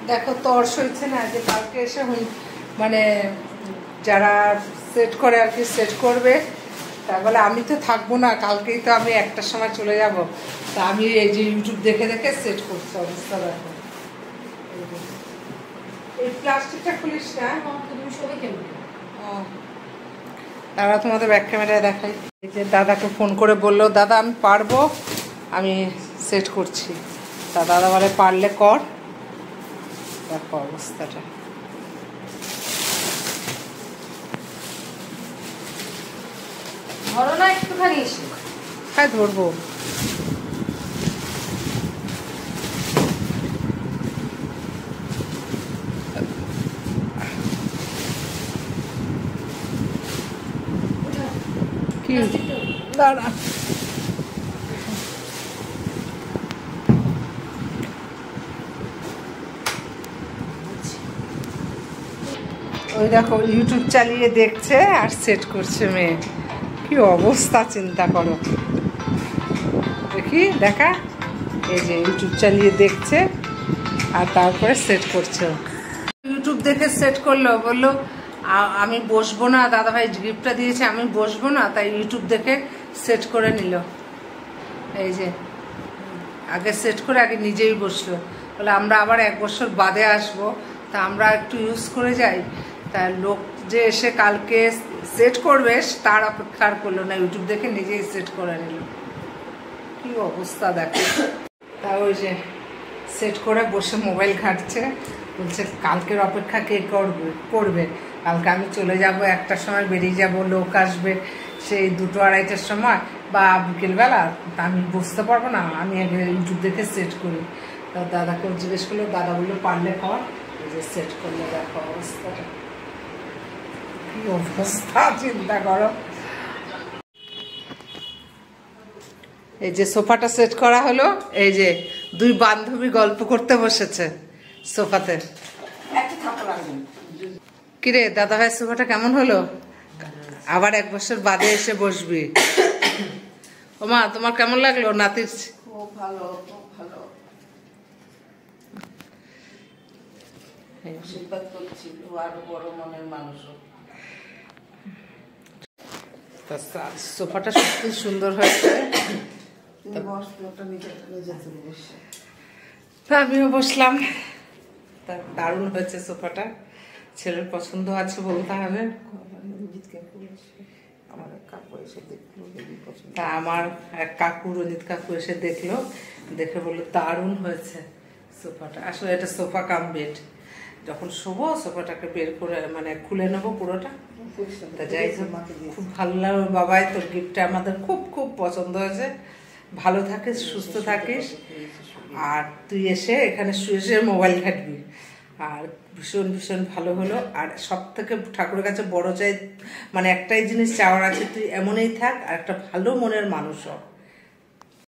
দেখো তর্স হয়েছে না যে কালকে এসে মানে যারা সেট করে আর কি সেট করবে, তা বলে আমি তো থাকবো না, কালকেই তো আমি 1টার সময় চলে যাব। তা আমি এই যে ইউটিউব দেখে দেখে সেট করছি। অবস্থা দেখো, এই প্লাস্টিকটা খুলিস না, তারা তোমাদের ব্যাক ক্যামেরায় দেখাই। এই যে দাদাকে ফোন করে বললো, দাদা আমি পারবো, আমি সেট করছি। তা দাদা বলে পারলে কর। দেখো অবস্থাটা, ধরো না একটুখানি, হ্যাঁ ধরবো। কি দাঁড়া, ওই দেখো ইউটিউব চালিয়ে দেখছে আর সেট করছে মেয়ে। কি অবস্থা চিন্তা করো, দেখি দেখা, এই যে ইউটিউব চালিয়ে দেখছে আর তারপরে সেট করছে। ইউটিউব দেখে সেট করলো, বললো আমি বসবো না, দাদাভাই গিফটটা দিয়েছে আমি বসবো না, তাই ইউটিউব দেখে সেট করে নিল। এই যে আগে সেট করে আগে নিজেই বসলো, বলে আমরা আবার 1 বছর বাদে আসবো, তা আমরা একটু ইউজ করে যাই। তা লোক যে এসে কালকে সেট করবে তার অপেক্ষা আর করলো না, ইউটিউব দেখে নিজেই সেট করে নিল। কি অবস্থা দেখো। তা ওই যে সেট করে বসে মোবাইল ঘাঁটছে, বলছে কালকের অপেক্ষা কে করবে, কালকে আমি চলে যাব, 1টার সময় বেরিয়ে যাব, লোক আসবে সেই 2-2-2:30টার সময় বা বিকেলবেলা, তা আমি বুঝতে পারবো না, আমি আগে ইউটিউব দেখে সেট করি। তা দাদাকেও জিজ্ঞেস করলো, দাদা বললো পারলে কর। এই যে সেট করলে দেখো অবস্থাটা, কি অবস্থা চিন্তা করো। এই যে সোফাটা সেট করা হলো, এই যে 2 বান্ধবী গল্প করতে বসেছে সোফাতে। কিরে দাদা ভাই সোফাটা কেমন হলো? আবার 1 বছর বাদে এসে বসবি। ও মা, তোমার কেমন লাগলো নাতির? খুব ভালো, খুব ভালো। আশীর্বাদ করছি, আরো বড় মনের মানুষ। সোফাটা সত্যি সুন্দর হয়েছে। আমিও বসলাম, দারুণ হয়েছে সোফাটা, ছেলের পছন্দ আছে বলতে হবে। তা আমার এক কাকু, রঞ্জিত কাকু এসে দেখলো, দেখে বললো দারুণ হয়েছে সোফাটা। আসলে এটা সোফা কাম বেড, যখন শোবো সোফাটাকে বের করে মানে খুলে নেবো পুরোটা। তা যাই হোক, খুব ভালো লাগলো বাবাই, তোর গিফটটা আমাদের খুব খুব পছন্দ হয়েছে। ভালো থাকিস, সুস্থ থাকিস, আর তুই এসে এখানে শুয়ে শুয়ে মোবাইল ঘাটবি। আর ভীষণ ভীষণ ভালো হলো। আর সব থেকে ঠাকুরের কাছে বড় চাই, মানে একটাই জিনিস চাওয়ার আছে, তুই এমনই থাক আর একটা ভালো মনের মানুষ হ।